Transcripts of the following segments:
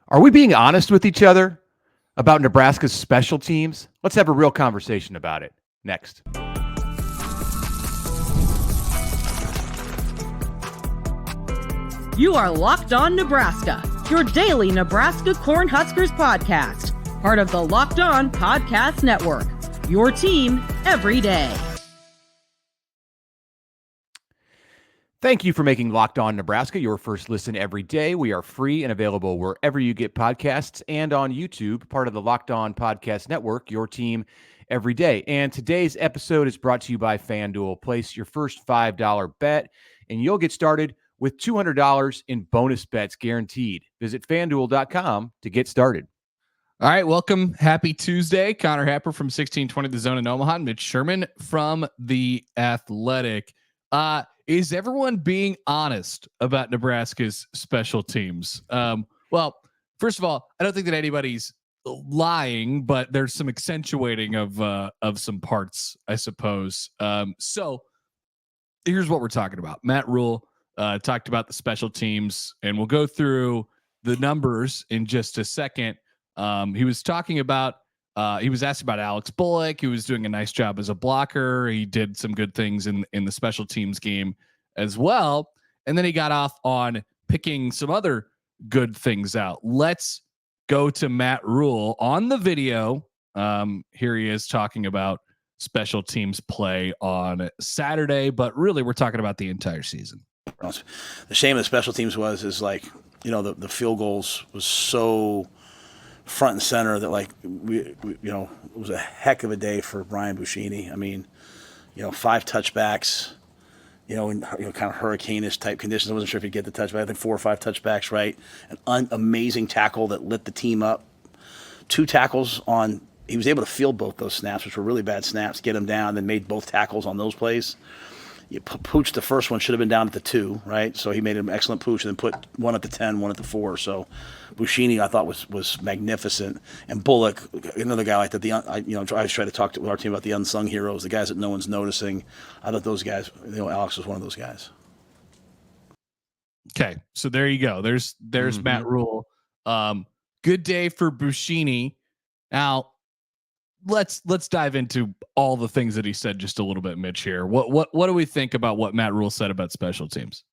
Are we being honest with each other about Nebraska's special teams? Let's have a real conversation about it next. You are Locked On Nebraska, your daily Nebraska Cornhuskers podcast, part of the Locked On Podcast Network, your team every day. Thank you for making Locked On Nebraska your first listen every day. We are free and available wherever you get podcasts and on YouTube, part of the Locked On Podcast Network, your team every day. And today's episode is brought to you by FanDuel. Place your first $5 bet, and you'll get started with $200 in bonus bets guaranteed. Visit FanDuel.com to get started. All right, welcome. Happy Tuesday. Connor Happer from 1620 The Zone in Omaha, Mitch Sherman from The Athletic. Is everyone being honest about Nebraska's special teams? Well, first of all, I don't think that anybody's lying, but there's some accentuating of some parts, I suppose. So here's what we're talking about. Matt Rhule talked about the special teams, and we'll go through the numbers in just a second. He was talking about, he was asked about Alex Bullock, who was doing a nice job as a blocker. He did some good things in the special teams game as well. And then he got off on picking some other good things out. Let's go to Matt Rhule on the video. Here he is talking about special teams play on Saturday, but really we're talking about the entire season. The shame of the special teams is like, the field goals was so front and center that it was a heck of a day for Brian Buschini. I mean, 5 touchbacks, in kind of hurricane-ish type conditions. I wasn't sure if he'd get the touchback. I think 4 or 5 touchbacks, right? An amazing tackle that lit the team up. 2 tackles on, he was able to field both those snaps, which were really bad snaps, get them down, then made both tackles on those plays. Pooch, the first one should have been down at the 2, right? So he made an excellent pooch and then put one at the 10, one at the 4. So Buschini, I thought, was magnificent. And Bullock, another guy like that. I always try to talk to our team about the unsung heroes, the guys that no one's noticing. I thought those guys, Alex was one of those guys. Okay, so there you go. There's Matt Rhule. Good day for Buschini. Now, let's dive into all the things that he said just a little bit, Mitch. Here, what do we think about what Matt Rhule said about special teams?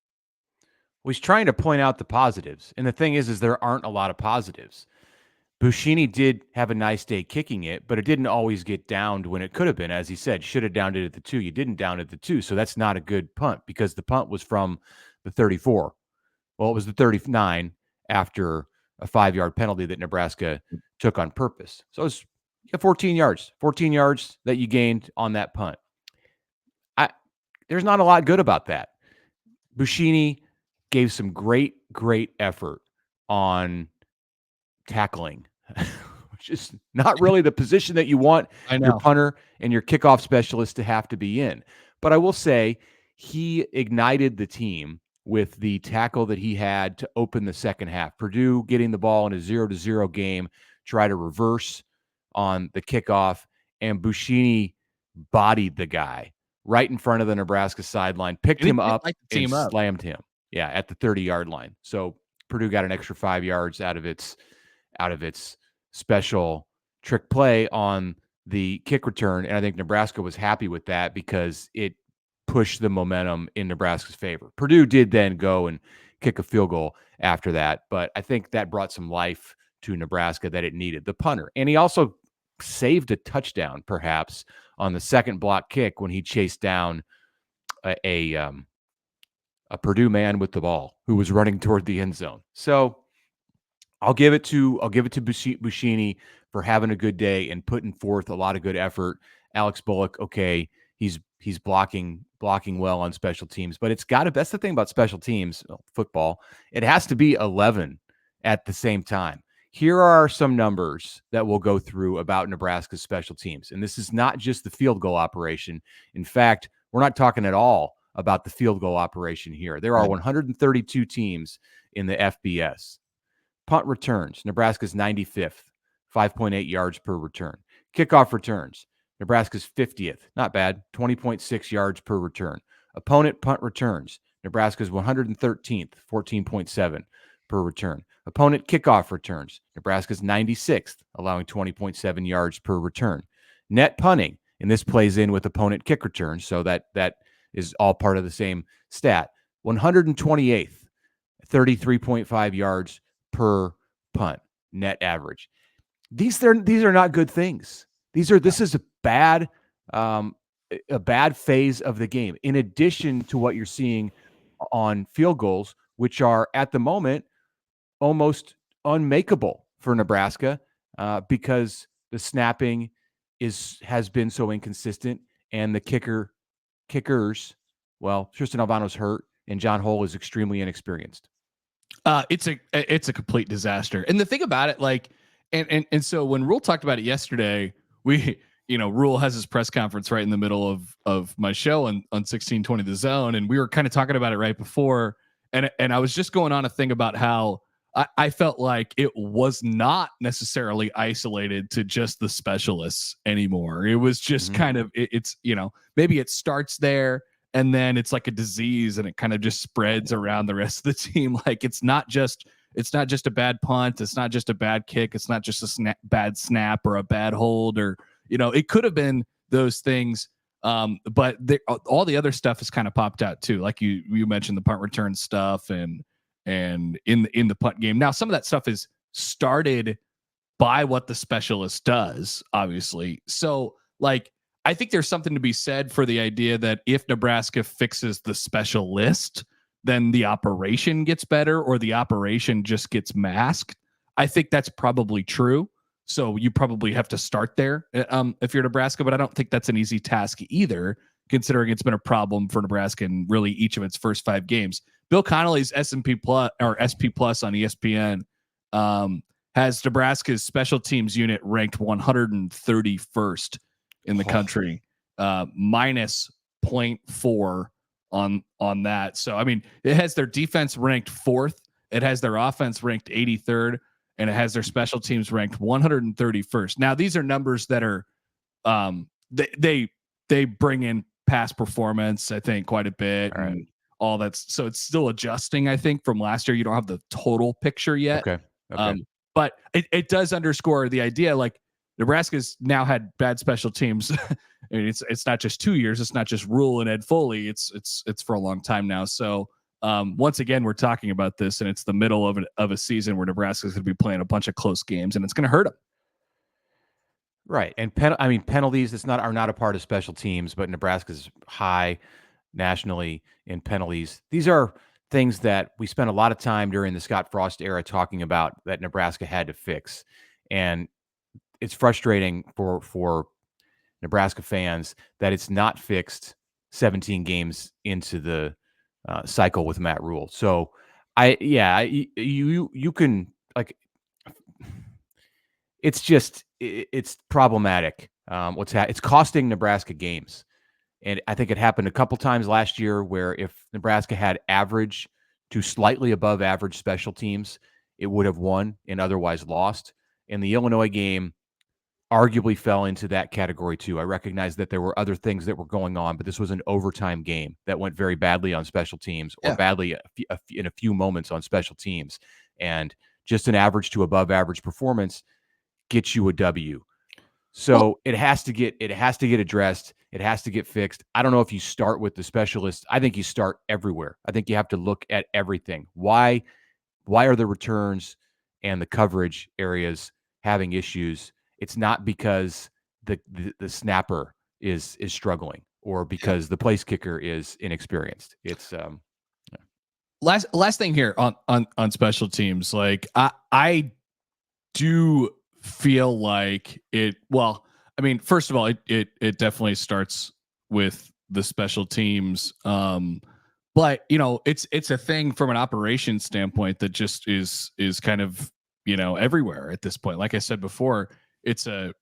Well, he's trying to point out the positives, and the thing is there aren't a lot of positives. Buschini did have a nice day kicking it, but it didn't always get downed when it could have been. As he said, should have downed it at the 2. You didn't down it at the 2, so that's not a good punt because the punt was from the 34. Well, it was the 39 after a 5-yard penalty that Nebraska took on purpose. So it was 14 yards that you gained on that punt. There's not a lot good about that. Buschini gave some great effort on tackling, which is not really the position that you want your punter and your kickoff specialist to have to be in. But I will say he ignited the team with the tackle that he had to open the second half. Purdue getting the ball in a 0-0 game, try to reverse on the kickoff, and Buschini bodied the guy right in front of the Nebraska sideline, picked him up and slammed him. Yeah, at the 30-yard line. So Purdue got an extra 5 yards out of its special trick play on the kick return, and I think Nebraska was happy with that because it pushed the momentum in Nebraska's favor. Purdue did then go and kick a field goal after that, but I think that brought some life to Nebraska that it needed. The punter, and he also saved a touchdown, perhaps, on the second block kick when he chased down a Purdue man with the ball who was running toward the end zone. So I'll give it to Buschini for having a good day and putting forth a lot of good effort. Alex Bullock, okay, he's blocking well on special teams, but that's the thing about special teams, football. It has to be 11 at the same time. Here are some numbers that we'll go through about Nebraska's special teams. And this is not just the field goal operation. In fact, we're not talking at all about the field goal operation here. There are 132 teams in the FBS. Punt returns, Nebraska's 95th, 5.8 yards per return. Kickoff returns, Nebraska's 50th, not bad, 20.6 yards per return. Opponent punt returns, Nebraska's 113th, 14.7. per return. Opponent kickoff returns. Nebraska's 96th, allowing 20.7 yards per return. Net punting, and this plays in with opponent kick returns, so that is all part of the same stat. 128th, 33.5 yards per punt net average. These are not good things. This is a bad phase of the game. In addition to what you're seeing on field goals, which are at the moment almost unmakeable for Nebraska because the snapping has been so inconsistent, and the kickers, well, Tristan Albano's hurt, and John Hull is extremely inexperienced. It's a complete disaster. And the thing about it, like, and so when Rhule talked about it yesterday, Rhule has his press conference right in the middle of my show on 1620 The Zone, and we were kind of talking about it right before, and I was just going on a thing about how I felt like it was not necessarily isolated to just the specialists anymore. It was just kind of it's maybe it starts there, and then it's like a disease, and it kind of just spreads around the rest of the team. Like it's not just a bad punt, it's not just a bad kick, it's not just a bad snap or a bad hold, or it could have been those things. But all the other stuff has kind of popped out too. Like you mentioned the punt return stuff and in the punt game. Now, some of that stuff is started by what the specialist does, obviously. So like, I think there's something to be said for the idea that if Nebraska fixes the specialist, then the operation gets better, or the operation just gets masked. I think that's probably true. So you probably have to start there if you're Nebraska, but I don't think that's an easy task either, considering it's been a problem for Nebraska in really each of its first 5 games. Bill Connolly's S&P Plus or SP Plus on ESPN has Nebraska's special teams unit ranked 131st in the country, minus 0.4 on that. So, I mean, it has their defense ranked 4th. It has their offense ranked 83rd. And it has their special teams ranked 131st. Now, these are numbers that are they bring in past performance, I think, quite a bit, and all that's, so it's still adjusting, I think, from last year. You don't have the total picture yet. Okay. But it does underscore the idea, like, Nebraska's now had bad special teams. I mean, it's not just 2 years, it's not just Rhule and Ed Foley, it's for a long time now. So once again, we're talking about this, and it's the middle of a season where Nebraska's going to be playing a bunch of close games, and it's going to hurt them. Right, and penalties are not a part of special teams, but Nebraska's high nationally in penalties. These are things that we spent a lot of time during the Scott Frost era talking about that Nebraska had to fix, and it's frustrating for Nebraska fans that it's not fixed 17 games into the cycle with Matt Rhule. So you can, like, it's problematic. It's costing Nebraska games. And I think it happened a couple times last year where if Nebraska had average to slightly above average special teams, it would have won and otherwise lost. And the Illinois game arguably fell into that category too. I recognize that there were other things that were going on, but this was an overtime game that went very badly on special teams, or badly in a few moments on special teams. And just an average to above average performance gets you a W. So it has to get addressed. It has to get fixed. I don't know if you start with the specialists. I think you start everywhere. I think you have to look at everything. Why are the returns and the coverage areas having issues? It's not because the snapper is struggling, or because the place kicker is inexperienced. It's last thing here on special teams. Like I do feel like it. Well, I mean, first of all, it definitely starts with the special teams. But it's a thing from an operations standpoint that just is kind of everywhere at this point. Like I said before, it's a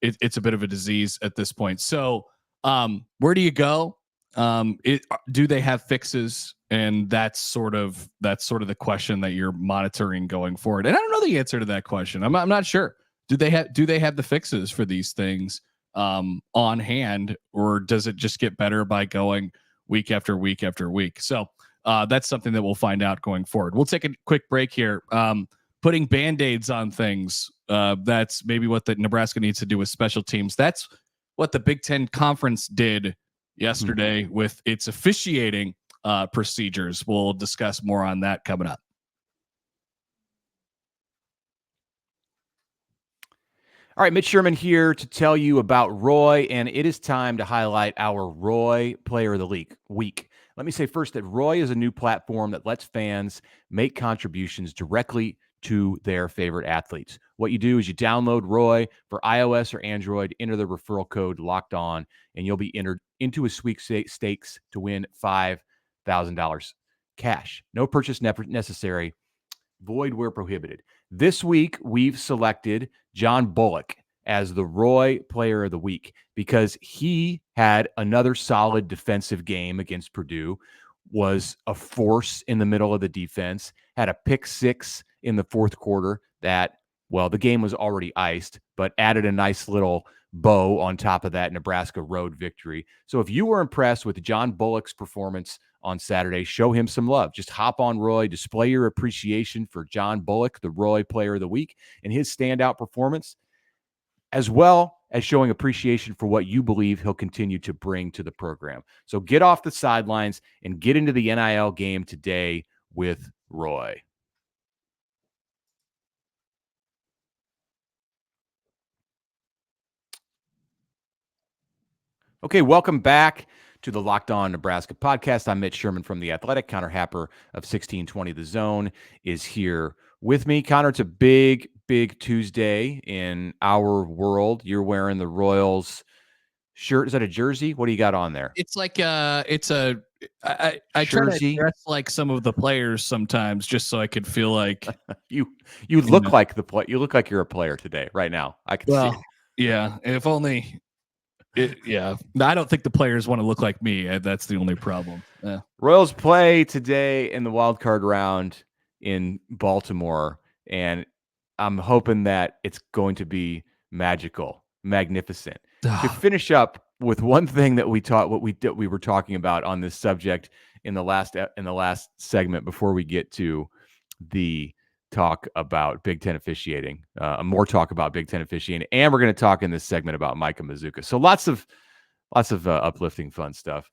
bit of a disease at this point. So where do you go? Do they have fixes? And that's sort of the question that you're monitoring going forward. And I don't know the answer to that question. I'm not sure. Do they have the fixes for these things on hand, or does it just get better by going week after week after week? So that's something that we'll find out going forward. We'll take a quick break here. Putting Band-Aids on things, that's maybe what the Nebraska needs to do with special teams. That's what the Big Ten Conference did yesterday with its officiating procedures. We'll discuss more on that coming up. All right, Mitch Sherman here to tell you about Roy, and it is time to highlight our Roy Player of the Week. Let me say first that Roy is a new platform that lets fans make contributions directly to their favorite athletes. What you do is you download Roy for iOS or Android, enter the referral code Locked On, and you'll be entered into a sweepstakes to win $5,000 cash. No purchase necessary. Void where prohibited. This week, we've selected John Bullock as the Roy Player of the Week because he had another solid defensive game against Purdue, was a force in the middle of the defense, had a pick six in the fourth quarter that, well, the game was already iced, but added a nice little bow on top of that Nebraska road victory. So if you were impressed with John Bullock's performance on Saturday, show him some love. Just hop on Roy, display your appreciation for John Bullock, the Roy Player of the Week, and his standout performance, as well as showing appreciation for what you believe he'll continue to bring to the program. So get off the sidelines and get into the NIL game today with Roy. Okay, welcome back to the Locked On Nebraska podcast. I'm Mitch Sherman from The Athletic. Connor Happer of 1620 The Zone is here with me. Connor, it's a big Tuesday in our world. You're wearing the Royals shirt. Is that a jersey? What do you got on there? It's like I try to dress like some of the players sometimes just so I could feel like you look like you look like you're a player today, right now. I can see it. Yeah, if only. I don't think the players want to look like me. That's the only problem. Yeah. Royals play today in the wild card round in Baltimore, and I'm hoping that it's going to be magical, magnificent. To finish up with one thing that we were talking about on this subject in the last segment before we get to the talk about Big Ten officiating, more talk about Big Ten officiating, and we're going to talk in this segment about Micah Mazuka. So lots of uplifting, fun stuff.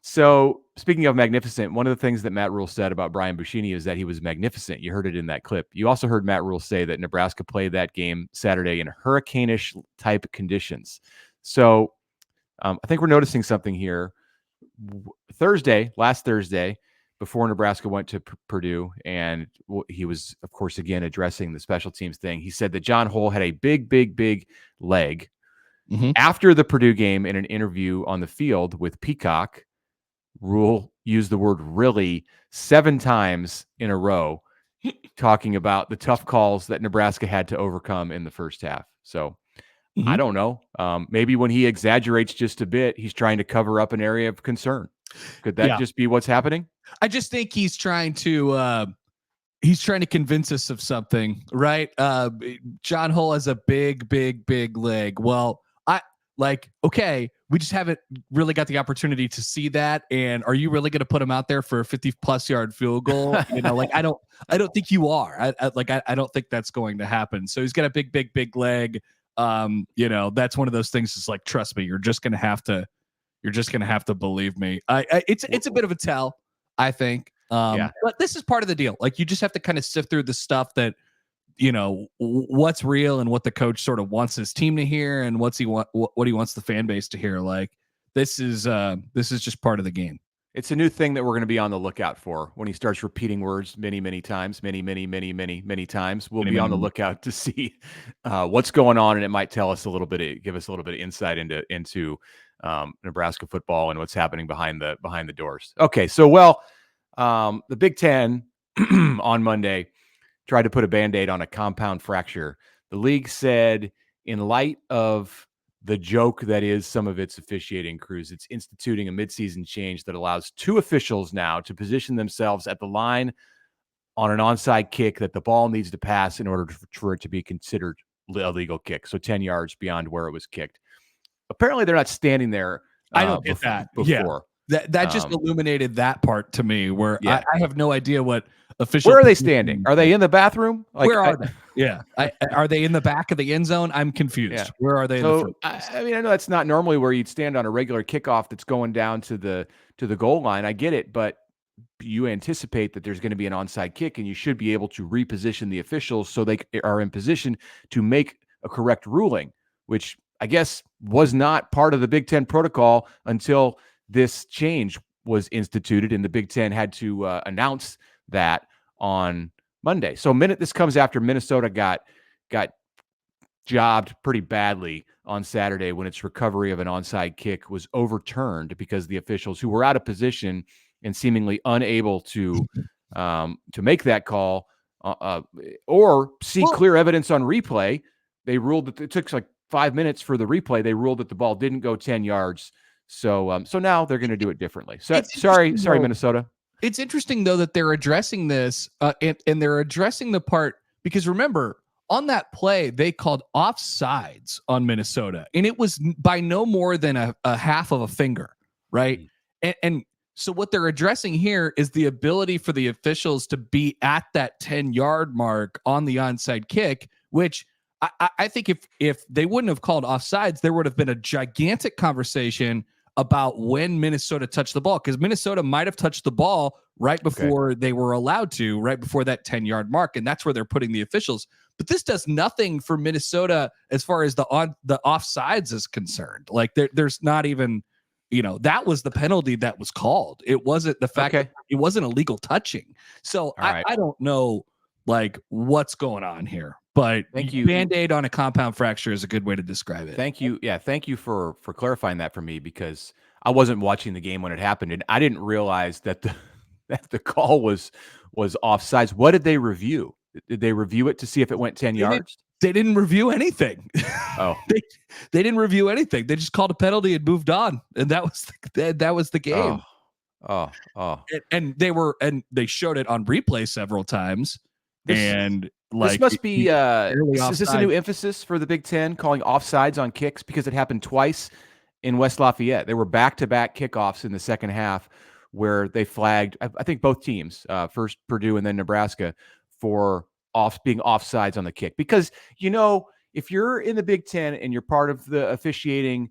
So speaking of magnificent, one of the things that Matt Rhule said about Brian Buschini is that he was magnificent. You heard it in that clip. You also heard Matt Rhule say that Nebraska played that game Saturday in hurricane-ish type conditions. So I think we're noticing something here. Last Thursday, before Nebraska went to Purdue, and he was, of course, again, addressing the special teams thing. He said that John Hull had a big leg. After the Purdue game, in an interview on the field with Peacock, Rhule used the word really 7 times in a row, talking about the tough calls that Nebraska had to overcome in the first half. So I don't know. Maybe when he exaggerates just a bit, he's trying to cover up an area of concern. Could that just be what's happening? I just think he's trying to convince us of something, right? John Hull has a big leg. Well, okay, we just haven't really got the opportunity to see that. And are you really going to put him out there for a 50+ yard field goal? I don't think you are. I don't think that's going to happen. So he's got a big leg. That's one of those things. It's like, trust me, you're just going to have to believe me. It's a bit of a tell, I think. But this is part of the deal. Like, you just have to kind of sift through the stuff that, what's real and what the coach sort of wants his team to hear and what he wants the fan base to hear. Like, this is just part of the game. It's a new thing that we're going to be on the lookout for when he starts repeating words many times, many times. We'll be on the lookout to see what's going on, and it might tell us give us a little bit of insight into Nebraska football and what's happening behind the doors. Okay, so the Big Ten on Monday tried to put a Band-Aid on a compound fracture. The league said, in light of the joke that is some of its officiating crews, it's instituting a midseason change that allows 2 officials now to position themselves at the line on an onside kick that the ball needs to pass in order for it to be considered a legal kick. So 10 yards beyond where it was kicked. Apparently they're not standing there. I don't get that before. That just illuminated that part to me where Yeah. I have no idea what official. Where are they standing? Are they in the bathroom? Like, where are they? Yeah. Are they in the back of the end zone? I'm confused. Yeah. Where are they? So, I mean, I know that's not normally where you'd stand on a regular kickoff that's going down to the goal line. I get it, but you anticipate that there's going to be an onside kick, and you should be able to reposition the officials so they are in position to make a correct ruling, which I guess was not part of the Big Ten protocol until this change was instituted, and the Big Ten had to announce that on Monday. So this comes after Minnesota got jobbed pretty badly on Saturday when its recovery of an onside kick was overturned because the officials, who were out of position and seemingly unable to make that call or see clear evidence on replay, they ruled that it took like 5 minutes for the replay. They ruled that the ball didn't go 10 yards. So now they're going to do it differently. So sorry, Minnesota. It's interesting though that they're addressing this and they're addressing the part, because remember, on that play, they called offsides on Minnesota, and it was by no more than a half of a finger, right? And so what they're addressing here is the ability for the officials to be at that 10-yard mark on the onside kick, which I think if they wouldn't have called offsides, there would have been a gigantic conversation about when Minnesota touched the ball, because Minnesota might have touched the ball right before they were allowed to, right before that 10-yard mark, and that's where they're putting the officials. But this does nothing for Minnesota as far as the offsides is concerned. Like there's not even, that was the penalty that was called. It wasn't the fact that it wasn't illegal touching. So I don't know like what's going on here. But thank you. Band-Aid on a compound fracture is a good way to describe it. Thank you. Yeah, thank you for clarifying that for me, because I wasn't watching the game when it happened, and I didn't realize that the call was offsides. What did they review? Did they review it to see if it went 10 yards? They didn't review anything. Oh, they didn't review anything. They just called a penalty and moved on, and that was the game. Oh. And they showed it on replay several times. This must be is this a new emphasis for the Big Ten, calling offsides on kicks? Because it happened twice in West Lafayette. There were back-to-back kickoffs in the second half where they flagged, I think both teams, first Purdue and then Nebraska, for being offsides on the kick. Because, if you're in the Big Ten and you're part of the officiating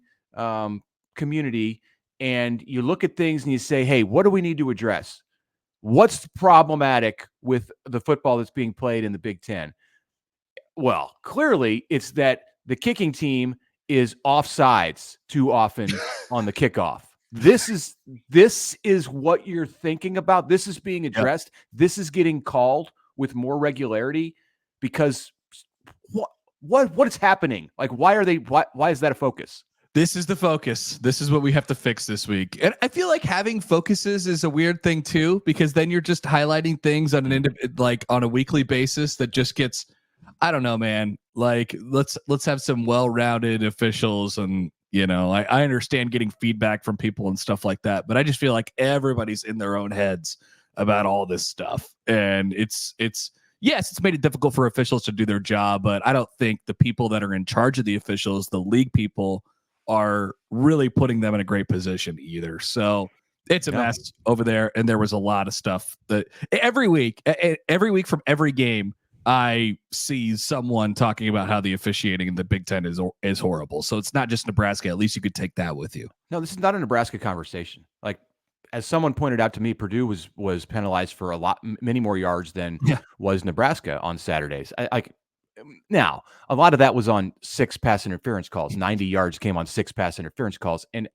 community and you look at things and you say, hey, what do we need to address? What's problematic with the football that's being played in the Big Ten? Well, clearly it's that the kicking team is offsides too often on the kickoff. This is what you're thinking about. This is being addressed. Yep. This is getting called with more regularity because what is happening? Like, why is that a focus? This is the focus. This is what we have to fix this week. And I feel like having focuses is a weird thing too, because then you're just highlighting things on on a weekly basis that just gets, I don't know, man. Like let's have some well-rounded officials, and I understand getting feedback from people and stuff like that, but I just feel like everybody's in their own heads about all this stuff. And it's made it difficult for officials to do their job, but I don't think the people that are in charge of the officials, the league people, are really putting them in a great position either. So it's a mess over there. And there was a lot of stuff that every week from every game, I see someone talking about how the officiating in the Big Ten is horrible. So it's not just Nebraska. At least you could take that with you. No, this is not a Nebraska conversation. Like, as someone pointed out to me, Purdue was penalized for many more yards than was Nebraska on Saturdays. Now, a lot of that was on 6 pass interference calls. 90 yards came on 6 pass interference calls, and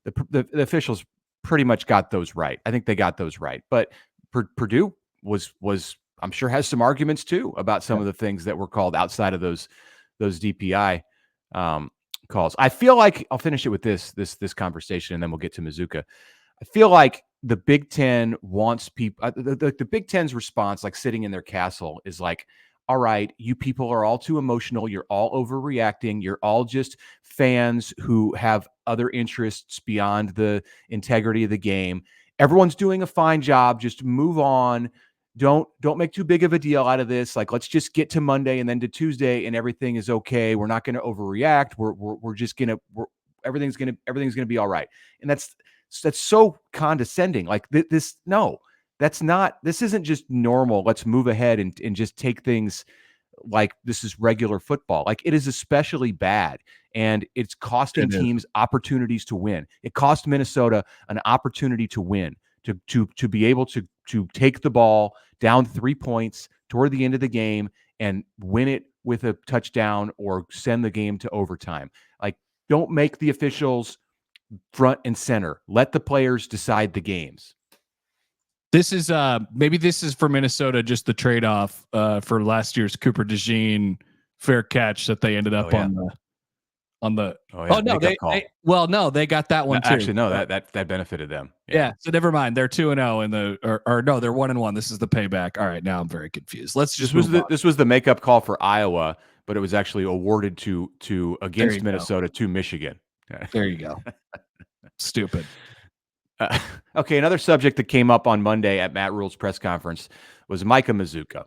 the officials pretty much got those right. I think they got those right. But Purdue was I'm sure has some arguments too about some of the things that were called outside of those DPI calls. I feel like I'll finish it with this conversation, and then we'll get to Mazuka. I feel like the Big Ten wants people. The Big Ten's response, like sitting in their castle, is like, all right, you people are all too emotional. You're all overreacting. You're all just fans who have other interests beyond the integrity of the game. Everyone's doing a fine job. Just move on. Don't make too big of a deal out of this. Like, let's just get to Monday and then to Tuesday, and everything is okay. We're not going to overreact. We're just gonna everything's gonna be all right. And that's That's so condescending. Like this, no, that's not. This isn't just normal. Let's move ahead and just take things like this is regular football. Like it is especially bad, and it's costing teams opportunities to win. It cost Minnesota an opportunity to win, to be able to take the ball down 3 points toward the end of the game and win it with a touchdown or send the game to overtime. Like, don't make the officials front and center. Let the players decide the games. This is maybe this is for Minnesota, just the trade-off for last year's Cooper DeJean fair catch that they ended up on the they got that one too. Actually, no, that benefited them. Yeah. So never mind. They're 2-0 in the or no, they're 1-1. This is the payback. All right, now I'm very confused. Let's just this was the makeup call for Iowa, but it was actually awarded to against Minnesota to Michigan. There you go. Stupid. Okay, another subject that came up on Monday at Matt Rhule's press conference was Micah Mazzccua.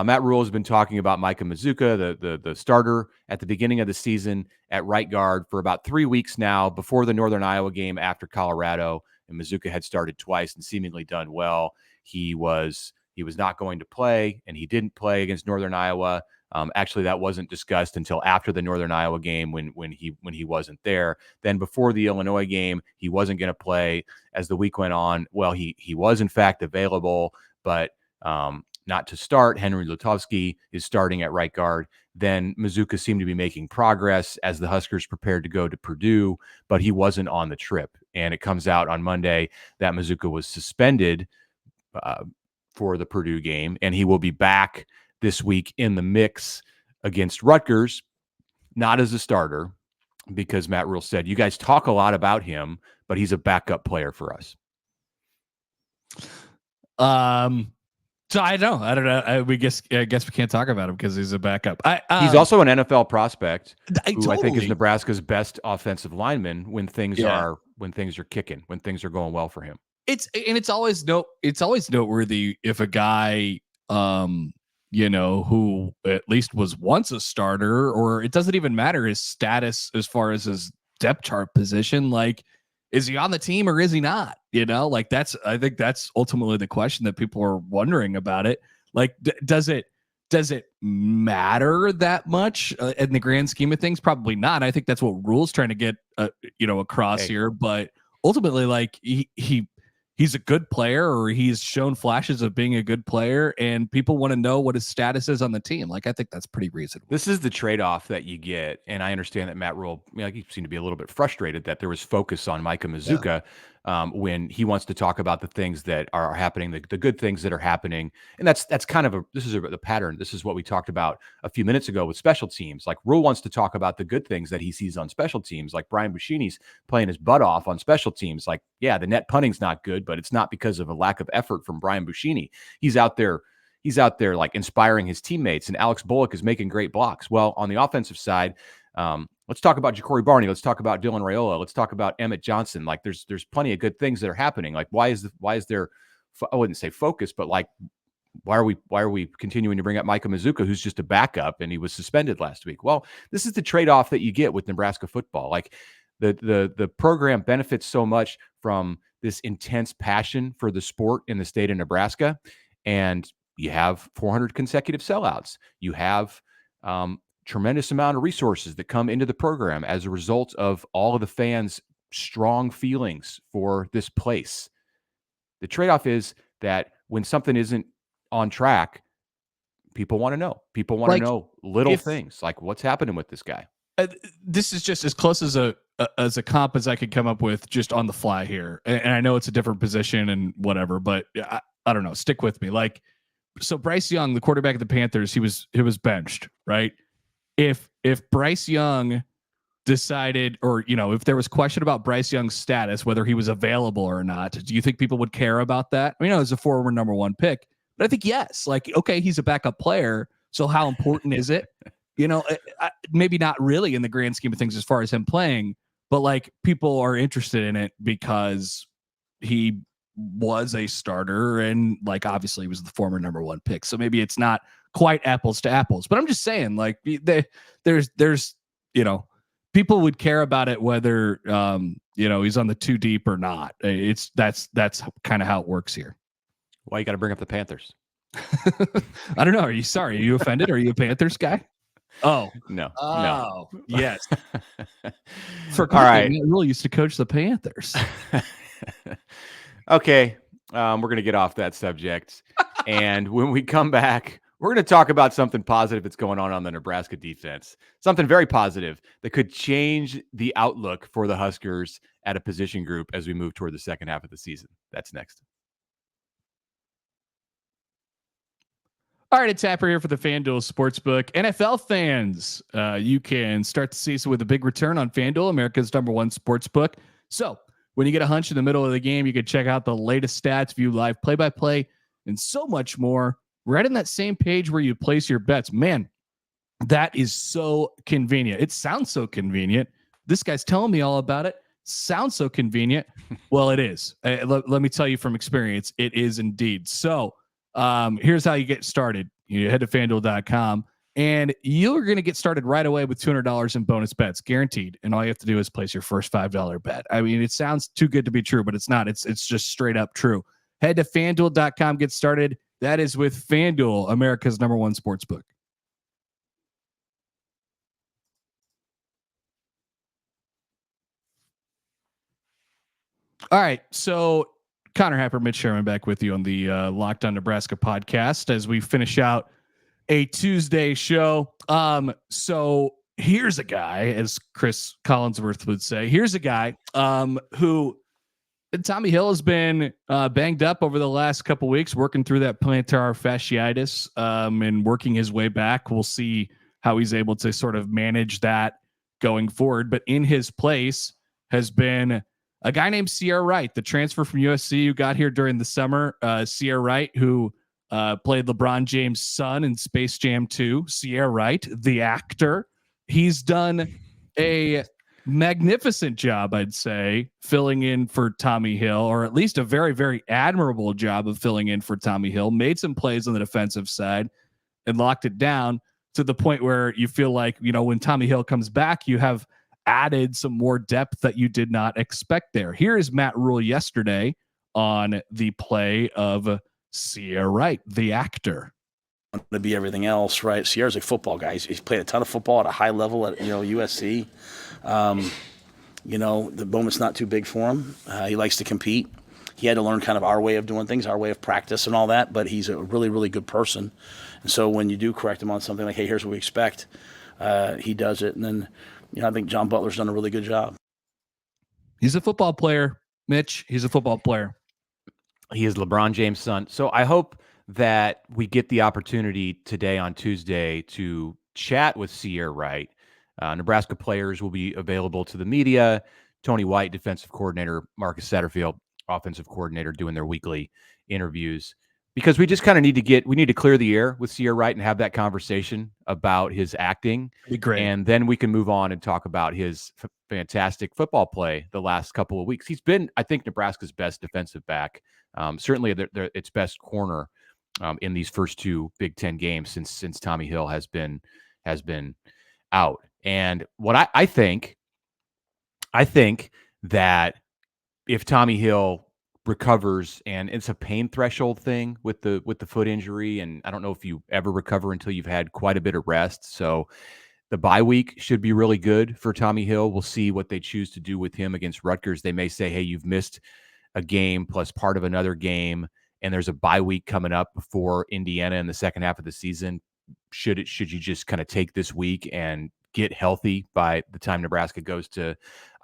Matt Rhule has been talking about Micah Mazzccua, the starter at the beginning of the season at right guard for about 3 weeks now, before the Northern Iowa game after Colorado, and Mazzccua had started twice and seemingly done well. He was not going to play, and he didn't play against Northern Iowa. Actually, that wasn't discussed until after the Northern Iowa game when he wasn't there. Then before the Illinois game, he wasn't going to play. As the week went on, well, he was in fact available, but not to start. Henry Lutovsky is starting at right guard. Then Mazzccua seemed to be making progress as the Huskers prepared to go to Purdue, but he wasn't on the trip. And it comes out on Monday that Mazzccua was suspended for the Purdue game, and he will be back this week in the mix against Rutgers, not as a starter, because Matt Rhule said, you guys talk a lot about him, but he's a backup player for us. So I don't know. I guess we can't talk about him because he's a backup. He's also an NFL prospect who I think is Totally. Nebraska's best offensive lineman when things are kicking, when things are going well for him. It's always noteworthy if a guy who at least was once a starter, or it doesn't even matter his status as far as his depth chart position, like, is he on the team or is he not? Like I think that's ultimately the question that people are wondering about it. Like, does it matter that much in the grand scheme of things? Probably not. I think that's what Rhule's trying to get across here. But ultimately, like, he's a good player, or he's shown flashes of being a good player, and people want to know what his status is on the team. Like, I think that's pretty reasonable. This is the trade-off that you get, and I understand that Matt Rhule, he seemed to be a little bit frustrated that there was focus on Micah Mazzccua when he wants to talk about the things that are happening, the good things that are happening, and that's kind of the pattern. This is what we talked about a few minutes ago with special teams. Like, Rhule wants to talk about the good things that he sees on special teams, like Brian Buschini's playing his butt off on special teams. Like, yeah, the net punting's not good, but it's not because of a lack of effort from Brian Buschini. He's out there like inspiring his teammates, and Alex Bullock is making great blocks. Well, on the offensive side, let's talk about Ja'Cory Barney. Let's talk about Dylan Raiola. Let's talk about Emmett Johnson. Like, there's plenty of good things that are happening. Like, why is there, I wouldn't say focus, but like, why are we continuing to bring up Micah Mazzccua, who's just a backup and he was suspended last week? Well, this is the trade-off that you get with Nebraska football. Like, the program benefits so much from this intense passion for the sport in the state of Nebraska, and you have 400 consecutive sellouts. You have tremendous amount of resources that come into the program as a result of all of the fans' strong feelings for this place. The trade-off is that when something isn't on track, people want to know. People want to know little things like what's happening with this guy. This is just as close as a comp as I could come up with just on the fly here. And I know it's a different position and whatever, but I don't know. Stick with me. Like, so Bryce Young, the quarterback of the Panthers, he was benched, right? If Bryce Young decided, or if there was question about Bryce Young's status, whether he was available or not, do you think people would care about that? I mean, as a former number one pick, but I think yes. Like, okay, he's a backup player, so how important is it? Maybe not really in the grand scheme of things as far as him playing, but like, people are interested in it because he was a starter, and like, obviously he was the former number one pick. So maybe it's not quite apples to apples, but I'm just saying, like, there's people would care about it whether he's on the 2 deep or not. That's kind of how it works here. Why you got to bring up the Panthers? I don't know. Are you offended? Are you a Panthers guy? Oh, no. Yes. All right. Matt Rhule used to coach the Panthers. Okay. We're going to get off that subject. And when we come back, we're going to talk about something positive that's going on the Nebraska defense. Something very positive that could change the outlook for the Huskers at a position group as we move toward the second half of the season. That's next. All right, it's Tapper here for the FanDuel Sportsbook. NFL fans, you can start the season with a big return on FanDuel, America's #1 sportsbook. So when you get a hunch in the middle of the game, you can check out the latest stats, view live play-by-play, and so much more. Right on that same page where you place your bets. Man, that is so convenient. It sounds so convenient. This guy's telling me all about it. Sounds so convenient. Well, it is. Let me tell you from experience, it is indeed. So here's how you get started. You head to FanDuel.com and you're going to get started right away with $200 in bonus bets, guaranteed. And all you have to do is place your first $5 bet. I mean, it sounds too good to be true, but it's not. It's just straight up true. Head to FanDuel.com, get started. That is with FanDuel, America's #1 sportsbook. All right, so Connor Happer, Mitch Sherman back with you on the Locked On Nebraska podcast as we finish out a Tuesday show. So here's a guy, as Chris Collinsworth would say, here's a guy who Tommy Hill has been banged up over the last couple weeks, working through that plantar fasciitis and working his way back. We'll see how he's able to sort of manage that going forward. But in his place has been a guy named Ceyair Wright, the transfer from USC who got here during the summer. Ceyair Wright, who played LeBron James' son in Space Jam 2. Ceyair Wright, the actor. He's done a magnificent job, I'd say, filling in for Tommy Hill, or at least a very, very admirable job of filling in for Tommy Hill. Made some plays on the defensive side and locked it down to the point where you feel like, when Tommy Hill comes back, you have added some more depth that you did not expect there. Here is Matt Rhule yesterday on the play of Ceyair Wright, the actor. To be everything else, right? Ceyair's a football guy. He's played a ton of football at a high level at USC. The moment's not too big for him. He likes to compete. He had to learn kind of our way of doing things, our way of practice and all that, but he's a really, really good person. And so when you do correct him on something like, hey, here's what we expect, he does it. And then, I think John Butler's done a really good job. He's a football player, Mitch. He's a football player. He is LeBron James' son. So I hope that we get the opportunity today on Tuesday to chat with Ceyair Wright. Nebraska players will be available to the media. Tony White, defensive coordinator, Marcus Satterfield, offensive coordinator, doing their weekly interviews, because we just kind of need to clear the air with Ceyair Wright and have that conversation about his acting. Be great. And then we can move on and talk about his fantastic football play the last couple of weeks. He's been, I think, Nebraska's best defensive back, certainly its best corner in these first 2 Big Ten games since Tommy Hill has been out. And what I think that if Tommy Hill recovers, and it's a pain threshold thing with the foot injury, and I don't know if you ever recover until you've had quite a bit of rest. So the bye week should be really good for Tommy Hill. We'll see what they choose to do with him against Rutgers. They may say, hey, you've missed a game plus part of another game, and there's a bye week coming up before Indiana in the second half of the season. Should you just kind of take this week and get healthy by the time Nebraska goes to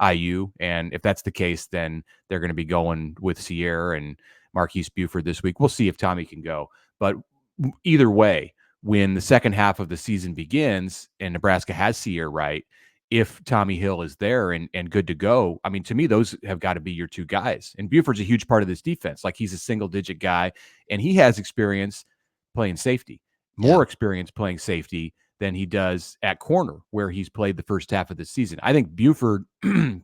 IU? And if that's the case, then they're going to be going with Ceyair and Marquise Buford this week. We'll see if Tommy can go. But either way, when the second half of the season begins and Nebraska has Ceyair Wright, if Tommy Hill is there and good to go, I mean, to me, those have got to be your 2 guys. And Buford's a huge part of this defense. Like, he's a single-digit guy, and he has experience playing safety, more experience playing safety than he does at corner, where he's played the first half of the season. I think Buford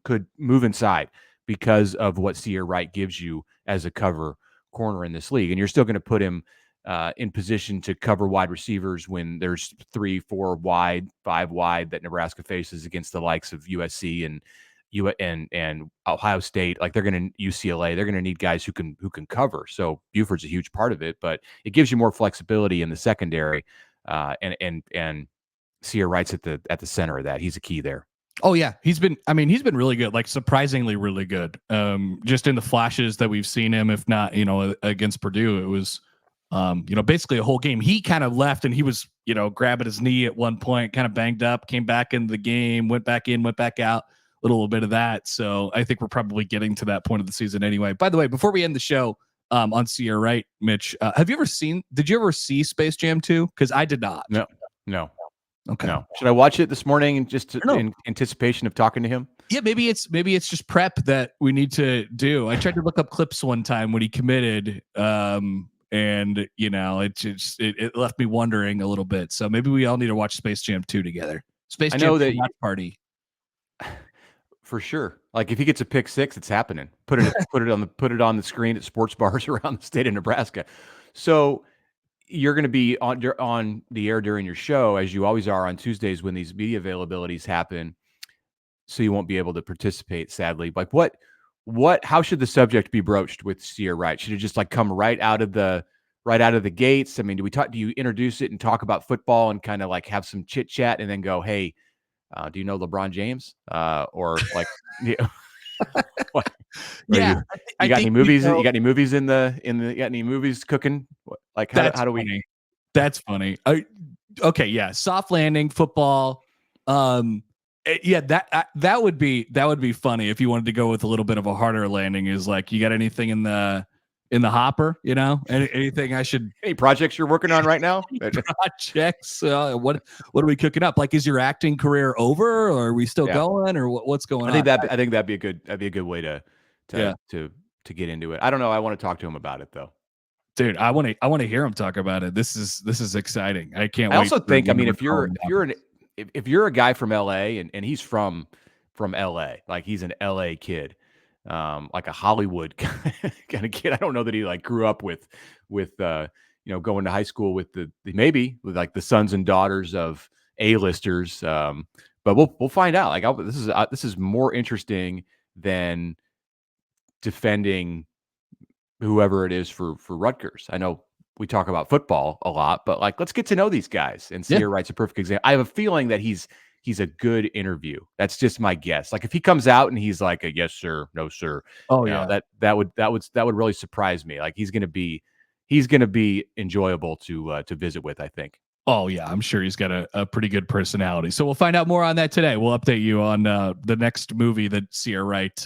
could move inside because of what Ceyair Wright gives you as a cover corner in this league. And you're still going to put him in position to cover wide receivers when there's 3, 4 wide, 5 wide that Nebraska faces against the likes of USC and and Ohio State, like UCLA, they're gonna need guys who can cover. So Buford's a huge part of it, but it gives you more flexibility in the secondary. And Ceyair Wright's at the center of that. He's a key there. Oh yeah, he's been really good, like surprisingly really good. Just in the flashes that we've seen him, if not, against Purdue, it was, basically a whole game. He kind of left and he was, grabbing his knee at one point, kind of banged up, came back into the game, went back in, went back out, a little bit of that. So I think we're probably getting to that point of the season anyway. By the way, before we end the show, on Ceyair Wright, Mitch, did you ever see Space Jam 2? Because I did not. No. Okay. No. Should I watch it this morning just in anticipation of talking to him? Yeah, maybe it's just prep that we need to do. I tried to look up clips one time when he committed, and it left me wondering a little bit. So maybe we all need to watch Space Jam 2 together. Space Jam watch party. For sure. Like if he gets a pick six, it's happening. Put it on the screen at sports bars around the state of Nebraska. So you're going to be on the air during your show, as you always are on Tuesdays when these media availabilities happen. So you won't be able to participate, sadly. Like how should the subject be broached with Ceyair Wright? Should it just like come right out of the gates? I mean, do you introduce it and talk about football and kind of like have some chit chat and then go, hey, do you know LeBron James? Or like, you got any movies? You got any movies you got any movies cooking? Like, how do we? Funny. That's funny. Soft landing football. That would be funny if you wanted to go with a little bit of a harder landing. Is like, you got anything in the hopper? Anything any projects you're working on right now? Projects. What are we cooking up? Like, is your acting career over, or are we still going, or what's going on? I think that'd be a good way to get into it. I don't know. I want to talk to him about it though. Dude, I want to hear him talk about it. This is exciting. I can't wait. I also think, I mean, if you're a guy from LA and he's from LA, like he's an LA kid, like a Hollywood kind of kid. I don't know that he like grew up with going to high school with maybe with like the sons and daughters of A-listers. But we'll find out. Like this is more interesting than defending whoever it is for Rutgers. I know we talk about football a lot, but like, let's get to know these guys. And Ceyair Wright's a perfect example. I have a feeling that he's a good interview. That's just my guess. Like if he comes out and he's like a yes sir, no sir. Oh yeah, that would really surprise me. Like he's gonna be enjoyable to visit with, I think. Oh yeah, I'm sure he's got a pretty good personality. So we'll find out more on that today. We'll update you on the next movie that Ceyair Wright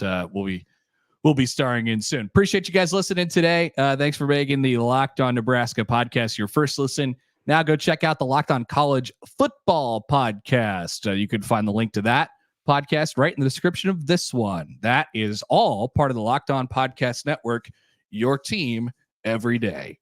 will be starring in soon. Appreciate you guys listening today. Thanks for making the Locked On Nebraska podcast your first listen. Now go check out the Locked On College Football podcast. You can find the link to that podcast right in the description of this one. That is all part of the Locked On Podcast Network, your team every day.